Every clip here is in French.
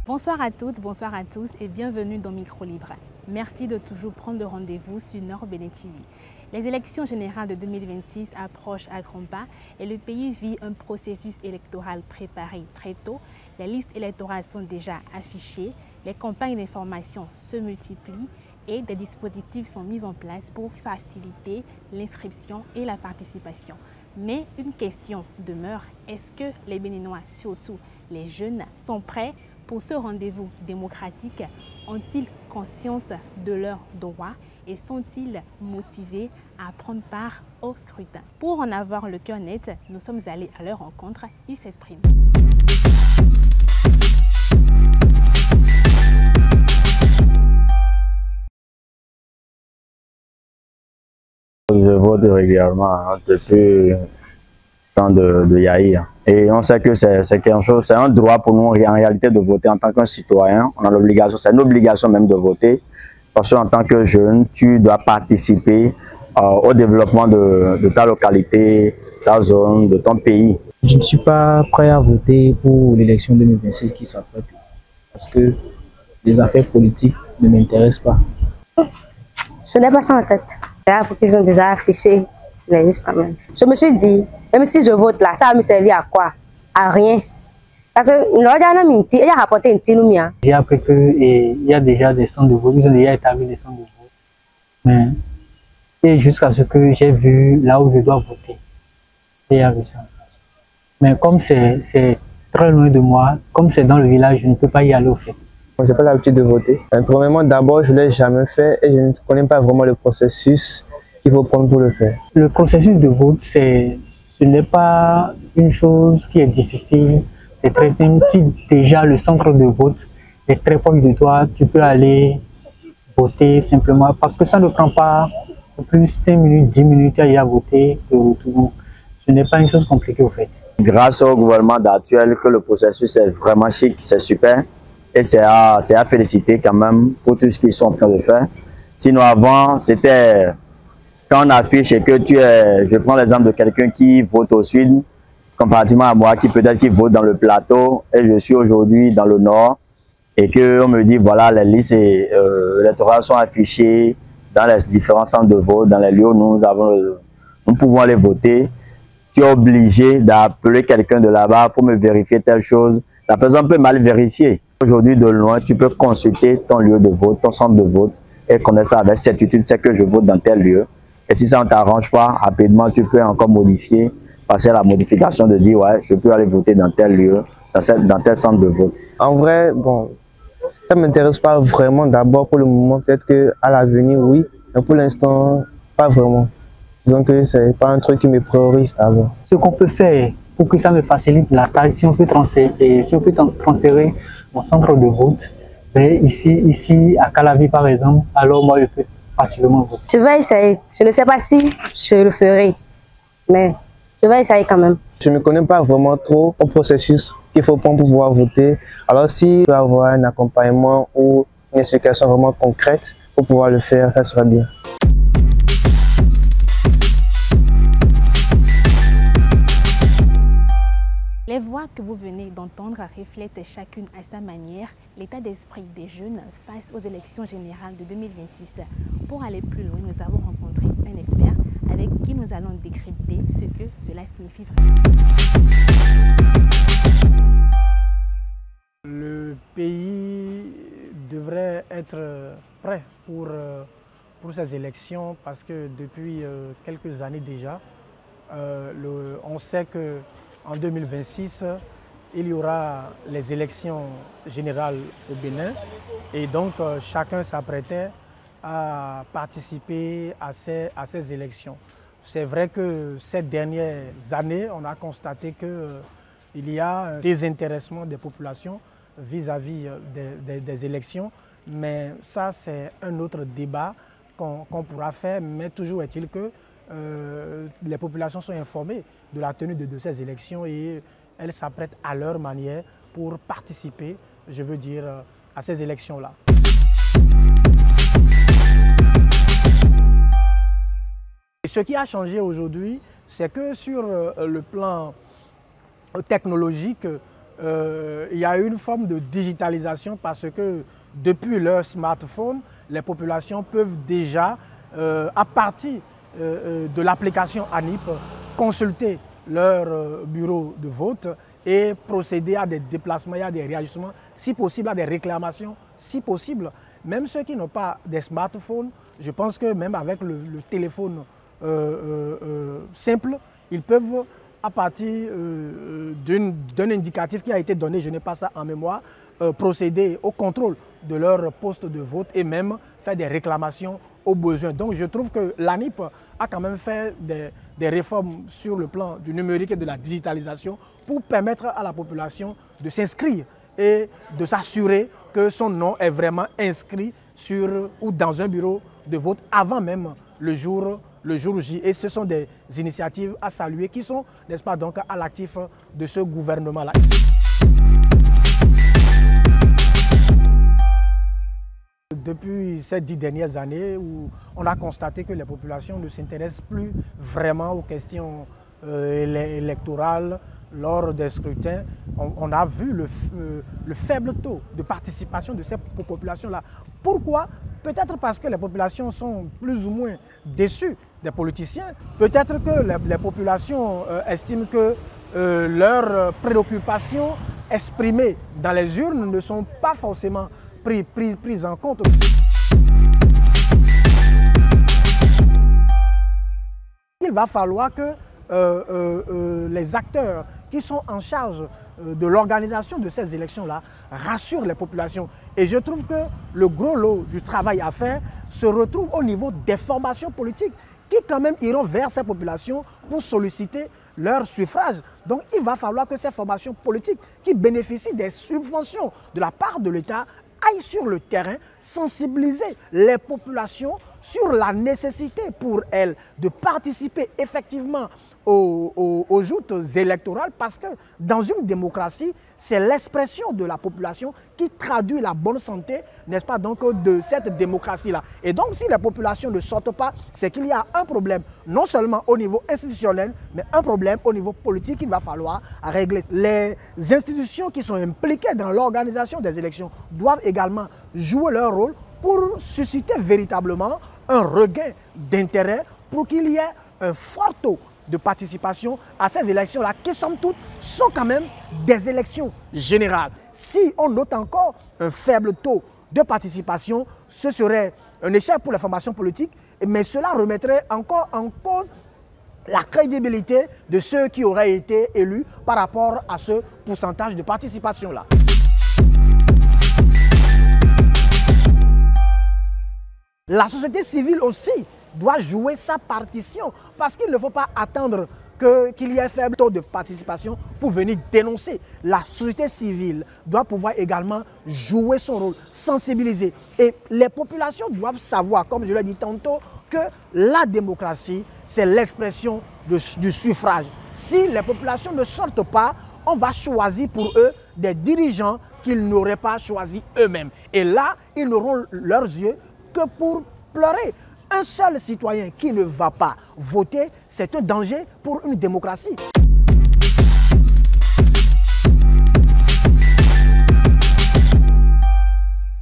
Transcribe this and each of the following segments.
Bonsoir à toutes, bonsoir à tous et bienvenue dans Micro Libre. Merci de toujours prendre rendez-vous sur Nord Bénin TV. Les élections générales de 2026 approchent à grands pas et le pays vit un processus électoral préparé très tôt. Les listes électorales sont déjà affichées, les campagnes d'information se multiplient et des dispositifs sont mis en place pour faciliter l'inscription et la participation. Mais une question demeure, est-ce que les Béninois, surtout les jeunes, sont prêts pour ce rendez-vous démocratique? Ont-ils conscience de leurs droits et sont-ils motivés à prendre part au scrutin? Pour en avoir le cœur net, nous sommes allés à leur rencontre. Ils s'expriment. Je vote régulièrement depuis le temps de Yaïr. Et on sait que c'est quelque chose, c'est un droit pour nous en réalité de voter en tant qu'un citoyen. On a l'obligation, c'est une obligation même de voter. Parce qu'en tant que jeune, tu dois participer au développement de ta localité, ta zone, de ton pays. Je ne suis pas prêt à voter pour l'élection 2026 qui s'apprête parce que les affaires politiques ne m'intéressent pas. Je n'ai pas ça en tête. Pour qu'ils ont déjà affiché les listes quand même. Je me suis dit, même si je vote là, ça va me servir à quoi? À rien. Parce que il a rapporté un petit numérique. J'ai appris qu'il y a déjà des centres de vote, ils ont déjà établi des centres de vote. Et jusqu'à ce que j'ai vu là où je dois voter, il y a vu ça. Mais comme c'est très loin de moi, comme c'est dans le village, je ne peux pas y aller au fait. Je n'ai pas l'habitude de voter. Premièrement, d'abord, je ne l'ai jamais fait et je ne connais pas vraiment le processus qu'il faut prendre pour le faire. Le processus de vote, ce n'est pas une chose qui est difficile. C'est très simple. Si déjà le centre de vote est très proche de toi, tu peux aller voter simplement parce que ça ne prend pas plus 5 minutes, 10 minutes à y aller voter. Ce n'est pas une chose compliquée au fait. Grâce au gouvernement actuel, que le processus est vraiment chic, c'est super. Et c'est à féliciter quand même pour tout ce qu'ils sont en train de faire. Sinon avant, c'était quand on affiche et que tu es, je prends l'exemple de quelqu'un qui vote au sud, comparativement à moi qui peut-être qui vote dans le plateau et je suis aujourd'hui dans le nord et qu'on me dit voilà les listes électorales sont affichées dans les différents centres de vote, dans les lieux où nous pouvons aller voter. Tu es obligé d'appeler quelqu'un de là-bas, il faut me vérifier telle chose. La personne peut mal vérifier. Aujourd'hui, de loin, tu peux consulter ton lieu de vote, ton centre de vote et connaître ça avec certitude, c'est que je vote dans tel lieu. Et si ça ne t'arrange pas, rapidement, tu peux encore modifier, passer à la modification de dire, ouais, je peux aller voter dans tel lieu, dans tel centre de vote. En vrai, bon, ça ne m'intéresse pas vraiment d'abord pour le moment. Peut-être qu'à l'avenir, oui, mais pour l'instant, pas vraiment. Disons que ce n'est pas un truc qui me priorise d'abord. Ce qu'on peut faire pour que ça me facilite la tâche, si on peut transférer mon centre de vote ici à Calavi par exemple, alors moi je peux facilement voter. Je vais essayer. Je ne sais pas si je le ferai, mais je vais essayer quand même. Je ne me connais pas vraiment trop au processus qu'il faut prendre pour pouvoir voter. Alors s'il peut y avoir un accompagnement ou une explication vraiment concrète pour pouvoir le faire, ça serait bien. Les voix que vous venez d'entendre reflètent chacune à sa manière l'état d'esprit des jeunes face aux élections générales de 2026. Pour aller plus loin, nous avons rencontré un expert avec qui nous allons décrypter ce que cela signifie vraiment. Le pays devrait être prêt pour ces élections parce que depuis quelques années déjà, on sait que en 2026, il y aura les élections générales au Bénin et donc chacun s'apprêtait à participer à ces élections. C'est vrai que ces dernières années, on a constaté qu'il y a un désintéressement des populations vis-à-vis des élections, mais ça c'est un autre débat qu'on pourra faire, mais toujours est-il que les populations sont informées de la tenue de ces élections et elles s'apprêtent à leur manière pour participer, je veux dire, à ces élections-là. Ce qui a changé aujourd'hui, c'est que sur le plan technologique, il y a une forme de digitalisation parce que depuis leur smartphone, les populations peuvent déjà, à partir de l'application ANIP, consulter leur bureau de vote et procéder à des déplacements, à des réajustements, si possible à des réclamations, si possible. Même ceux qui n'ont pas des smartphones, je pense que même avec le téléphone simple, ils peuvent, à partir d'un indicatif qui a été donné, je n'ai pas ça en mémoire, procéder au contrôle de leur poste de vote et même faire des réclamations aux besoins. Donc je trouve que l'ANIP a quand même fait des réformes sur le plan du numérique et de la digitalisation pour permettre à la population de s'inscrire et de s'assurer que son nom est vraiment inscrit sur ou dans un bureau de vote avant même le jour J. Et ce sont des initiatives à saluer qui sont, n'est-ce pas, donc à l'actif de ce gouvernement-là. Depuis ces 10 dernières années où on a constaté que les populations ne s'intéressent plus vraiment aux questions électorales lors des scrutins, on a vu le faible taux de participation de ces populations-là. Pourquoi? Peut-être parce que les populations sont plus ou moins déçues des politiciens. Peut-être que les populations estiment que leurs préoccupations exprimées dans les urnes ne sont pas forcément prises en compte. Il va falloir que les acteurs qui sont en charge de l'organisation de ces élections-là rassurent les populations. Et je trouve que le gros lot du travail à faire se retrouve au niveau des formations politiques qui quand même iront vers ces populations pour solliciter leur suffrage. Donc il va falloir que ces formations politiques qui bénéficient des subventions de la part de l'État aillent sur le terrain, sensibiliser les populations sur la nécessité pour elles de participer effectivement aux joutes électorales, parce que dans une démocratie, c'est l'expression de la population qui traduit la bonne santé, n'est-ce pas, donc de cette démocratie-là. Et donc si les populations ne sortent pas, c'est qu'il y a un problème, non seulement au niveau institutionnel, mais un problème au niveau politique qu'il va falloir régler. Les institutions qui sont impliquées dans l'organisation des élections doivent également jouer leur rôle pour susciter véritablement un regain d'intérêt pour qu'il y ait un fort taux de participation à ces élections-là, qui somme toute sont quand même des élections générales. Si on note encore un faible taux de participation, ce serait un échec pour les formations politiques, mais cela remettrait encore en cause la crédibilité de ceux qui auraient été élus par rapport à ce pourcentage de participation-là. La société civile aussi doit jouer sa partition, parce qu'il ne faut pas attendre qu'il y ait un faible taux de participation pour venir dénoncer. La société civile doit pouvoir également jouer son rôle, sensibiliser. Et les populations doivent savoir, comme je l'ai dit tantôt, que la démocratie, c'est l'expression du suffrage. Si les populations ne sortent pas, on va choisir pour eux des dirigeants qu'ils n'auraient pas choisis eux-mêmes. Et là, ils n'auront leurs yeux que pour pleurer. Un seul citoyen qui ne va pas voter, c'est un danger pour une démocratie.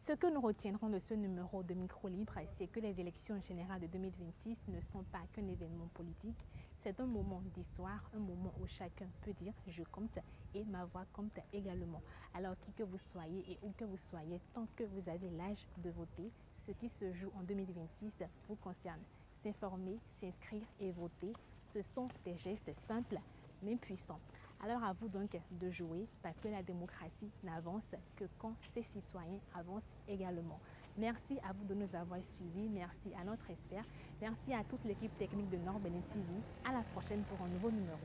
Ce que nous retiendrons de ce numéro de Micro Libre, c'est que les élections générales de 2026 ne sont pas qu'un événement politique. C'est un moment d'histoire, un moment où chacun peut dire « je compte » et ma voix compte également. Alors qui que vous soyez et où que vous soyez, tant que vous avez l'âge de voter, ce qui se joue en 2026 vous concerne. S'informer, s'inscrire et voter, ce sont des gestes simples mais puissants. Alors à vous donc de jouer, parce que la démocratie n'avance que quand ses citoyens avancent également. Merci à vous de nous avoir suivis, merci à notre expert, merci à toute l'équipe technique de Nord Bénin TV. À la prochaine pour un nouveau numéro.